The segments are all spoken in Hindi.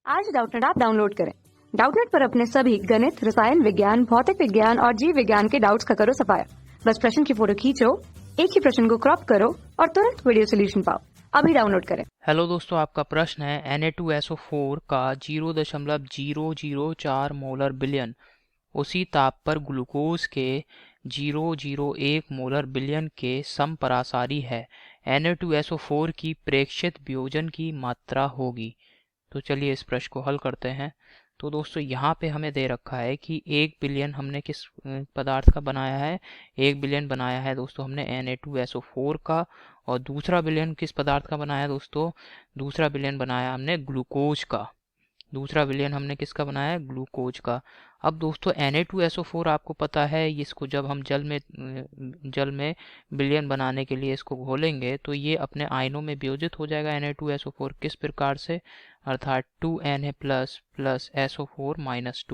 आज डाउटनेट ऐप डाउनलोड करें। डाउटनेट पर अपने सभी गणित, रसायन विज्ञान, भौतिक विज्ञान और जीव विज्ञान के डाउट्स का करो सफाया। बस प्रश्न की फोटो खींचो, एक ही प्रश्न को क्रॉप करो और तुरंत वीडियो सोल्यूशन पाओ। अभी डाउनलोड करें। हेलो दोस्तों, आपका प्रश्न है Na2SO4 का 0.004 मोलर बिलियन उसी ताप पर ग्लूकोज के 001 मोलर बिलियन के समपरासारी है। Na2SO4 की प्रेक्षित वियोजन की मात्रा होगी। तो चलिए इस प्रश्न को हल करते हैं। तो दोस्तों यहाँ पे हमें दे रखा है कि 1 बिलियन हमने किस पदार्थ का बनाया है। 1 बिलियन बनाया है दोस्तों हमने Na2SO4 का। और दूसरा बिलियन किस पदार्थ का बनाया दोस्तों? दूसरा बिलियन बनाया हमने ग्लूकोज का। दूसरा विलयन हमने किसका बनाया है? ग्लूकोज का। अब दोस्तों Na2SO4 आपको पता है, इसको जब हम जल में विलयन बनाने के लिए इसको घोलेंगे तो ये अपने आयनों में वियोजित हो जाएगा। Na2SO4 किस प्रकार से? अर्थात 2Na plus plus SO4 minus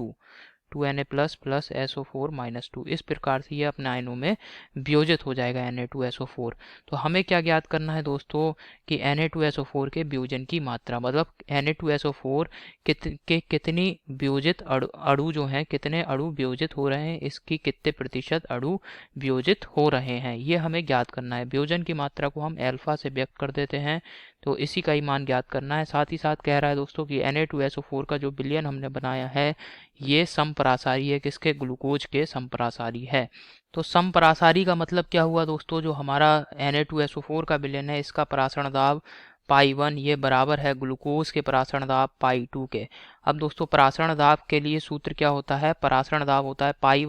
2Na plus plus SO4 minus 2, इस प्रकार से ये अपने आयनों में वियोजित हो जाएगा Na2SO4। तो हमें क्या ज्ञात करना है दोस्तों कि Na2SO4 के वियोजन की मात्रा, मतलब Na2SO4 कितनी वियोजित अणु जो हैं, कितने अणु वियोजित हो रहे हैं, इसकी कितने प्रतिशत अणु वियोजित हो रहे हैं, ये हमें ज्ञात करना है। वियोजन की मात्रा को हम अल्फा से व्यक्त कर देते हैं, तो इसी का ही मान ज्ञात करना है। साथ ही साथ कह रहा है दोस्तों कि Na2SO4 का जो विलयन हमने बनाया है ये समपरासारी है। किसके? ग्लूकोज के समपरासारी है। तो समपरासारी का मतलब क्या हुआ दोस्तों? जो हमारा Na2SO4 का विलयन है इसका परासरण दाब पाई 1 ये बराबर है ग्लूकोज के परासरण दाब पाई 2 के। अब दोस्तों परासरण दाब के लिए सूत्र क्या होता है? परासरण दाब होता है पाई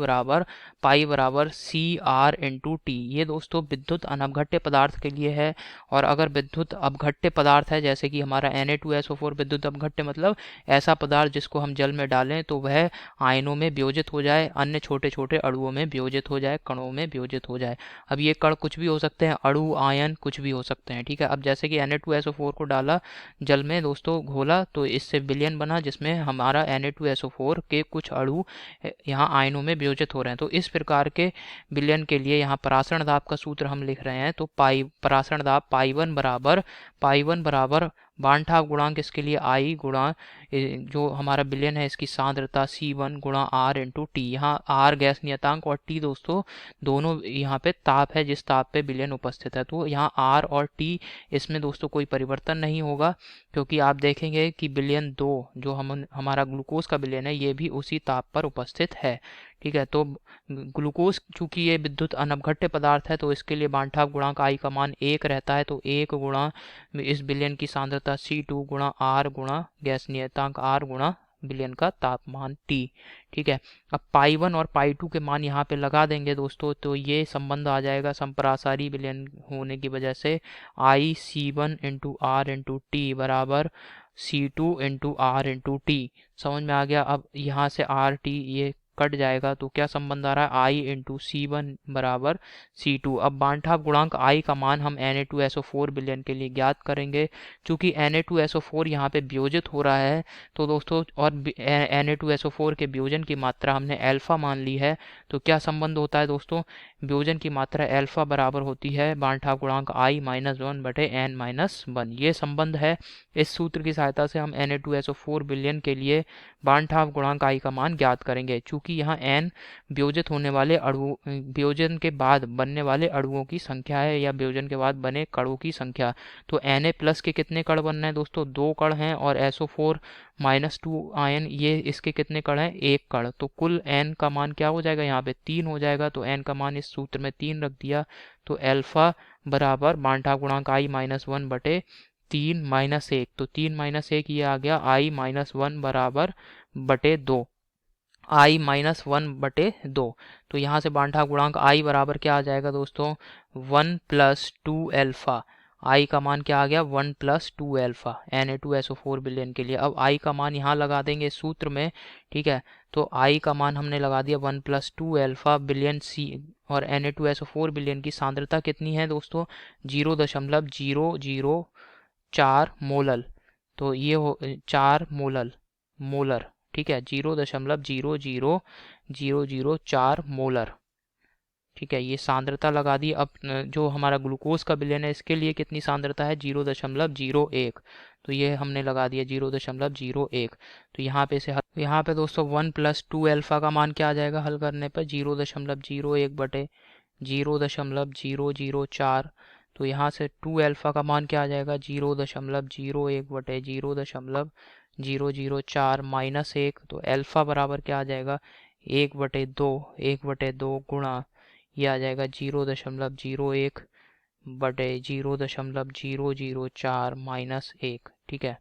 बराबर CR/T। ये दोस्तों विद्युत अनवघट्य पदार्थ के लिए है। और अगर विद्युत अपघट्य पदार्थ है, जैसे कि हमारा Na2SO4 विद्युत अपघट्य मतलब ऐसा पदार्थ जिसको हम जल में डालें तो वह आयनों में वियोजित हो जाए, अन्य छोटे छोटे अणुओं में वियोजित हो जाए, कणों में वियोजित हो जाए। अब ये कण कुछ भी हो सकते हैं, अणु, आयन कुछ भी हो सकते हैं, ठीक है। अब जैसे कि Na2SO4 को डाला जल में दोस्तों, घोला, तो इससे विलयन बना जिसमें हमारा Na2SO4 के कुछ अणु यहाँ आयनों में वियोजित हो रहे हैं। तो इस प्रकार के विलयन के लिए यहाँ परासरण दाब का सूत्र हम लिख रहे हैं। तो परासरण दाब पाई 1 बराबर बांठा गुणांक इसके लिए I गुणा जो हमारा विलयन है इसकी सांद्रता C1 गुणा R/T। यहाँ R गैस नियतांक और T दोस्तों दोनों यहाँ पे ताप है, जिस ताप पे विलयन उपस्थित है। तो यहाँ R और T इसमें दोस्तों कोई परिवर्तन नहीं होगा, क्योंकि आप देखेंगे कि विलयन 2 जो हमारा ग्लूकोज का विलयन है ये भी उसी ताप पर उपस्थित है, ठीक है। तो ग्लूकोज चूंकि ये विद्युत अनवघट्य पदार्थ है तो इसके लिए बांठा गुणांक I का मान 1 रहता है। तो 1 गुणा इस विलयन की सांद्रता C2 गुणा R गुणा गैस नियतांक R गुणा विलयन का तापमान T, ठीक है। अब पाई 1 और पाई 2 के मान यहाँ पे लगा देंगे दोस्तों, तो ये संबंध आ जाएगा समपरासारी विलयन होने की वजह से IC1/R/T बराबर C2/R/T। समझ में आ गया? अब यहाँ से RT ये कट जाएगा तो क्या संबंध आ रहा है? I/C1 बराबर C2। अब बांठा गुणांक I का मान हम Na2SO4 विलयन के लिए ज्ञात करेंगे। चूंकि Na2SO4 यहाँ पे वियोजित हो रहा है तो दोस्तों, और Na2SO4 के वियोजन की मात्रा हमने अल्फा मान ली है, तो क्या संबंध होता है दोस्तों? वियोजन की मात्रा अल्फा बराबर होती है बांठा गुणांक I-1/n-1। ये संबंध है। इस सूत्र की सहायता से हम Na2SO4 विलयन के लिए बांठा गुणांक I का मान ज्ञात करेंगे। चूंकि यहाँ n वियोजित होने वाले अणु, वियोजन के बाद बनने वाले अणुओं की संख्या है या वियोजन के बाद बने कणों की संख्या, तो Na प्लस के कितने कण बन रहे हैं दोस्तों? 2 कण हैं। और SO4-2 आयन, ये इसके कितने कण हैं? 1 कण। तो कुल n का मान क्या हो जाएगा? यहाँ पे 3 हो जाएगा। तो n का मान इस सूत्र में 3 रख दिया, तो अल्फा बराबर बांठा गुणांक I-1/3 - 1। तो 3 - 1 ये आ गया I-1 बराबर बटे 2, I-1/2। तो यहाँ से बांठा गुणांक I बराबर क्या आ जाएगा दोस्तों? 1 + 2 अल्फा। I का मान क्या आ गया? 1 + 2 अल्फा Na2SO4 विलयन के लिए। अब I का मान यहाँ लगा देंगे इस सूत्र में, ठीक है। तो I का मान हमने लगा दिया 1 + 2 अल्फा विलयन C। और Na2SO4 विलयन की सांद्रता कितनी है दोस्तों? 0.004 मोलल। तो ये हो 4 मोलर, ठीक है। 0.00004 मोलर, ठीक है, ये सांद्रता लगा दी। अब जो हमारा ग्लूकोज का विलयन है इसके लिए कितनी सांद्रता है, 0.01। तो ये हमने लगा दिया 0.01। तो यहाँ पे दोस्तों 1 + 2 अल्फा का मान क्या आ जाएगा हल करने पर, 0.01 बटे 0.004। तो यहाँ से 2 अल्फा का मान क्या आ जाएगा, 0.01 बटे 0.004 माइनस 1। तो अल्फा बराबर क्या आ जाएगा, 1/2 गुणा ये आ जाएगा 0.01 बटे 0.004 माइनस 1। ठीक है,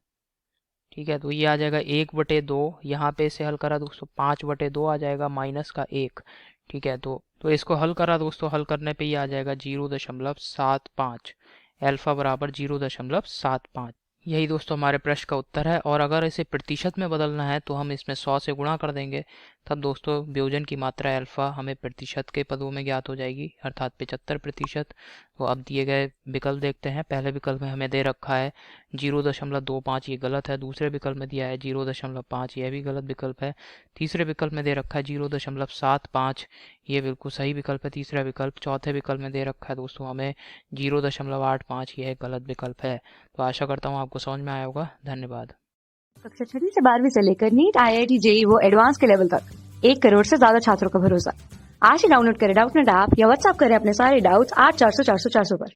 तो ये आ जाएगा 1/2। यहाँ पे इसे हल करा दोस्तों 5/2 आ जाएगा माइनस का 1। ठीक है, तो इसको हल करा दोस्तों, हल करने पे ये आ जाएगा 0.75। अल्फा बराबर 0.75। यही दोस्तों हमारे प्रश्न का उत्तर है। और अगर इसे प्रतिशत में बदलना है तो हम इसमें 100 से गुणा कर देंगे, तब दोस्तों वियोजन की मात्रा अल्फा हमें प्रतिशत के पदों में ज्ञात हो जाएगी, अर्थात 75%। तो अब दिए गए विकल्प देखते हैं। पहले विकल्प में हमें दे रखा है 0.25, ये गलत है। दूसरे विकल्प में दिया है 0.5, यह भी गलत विकल्प है। तीसरे विकल्प में दे रखा है 0.75, ये बिल्कुल सही विकल्प है तीसरा विकल्प। चौथे विकल्प में दे रखा है दोस्तों हमें 0.85, यह गलत विकल्प है। तो आशा करता हूँ आपको समझ में आया होगा। धन्यवाद। कक्षा 6वीं से 12वीं से लेकर नीट, IIT, JEE वो एडवांस के लेवल तक 1 करोड़ से ज्यादा छात्रों का भरोसा। आज ही डाउनलोड करें डाउटनेट ऐप या व्हाट्सएप करें अपने सारे डाउट्स 8400 400 400 पर।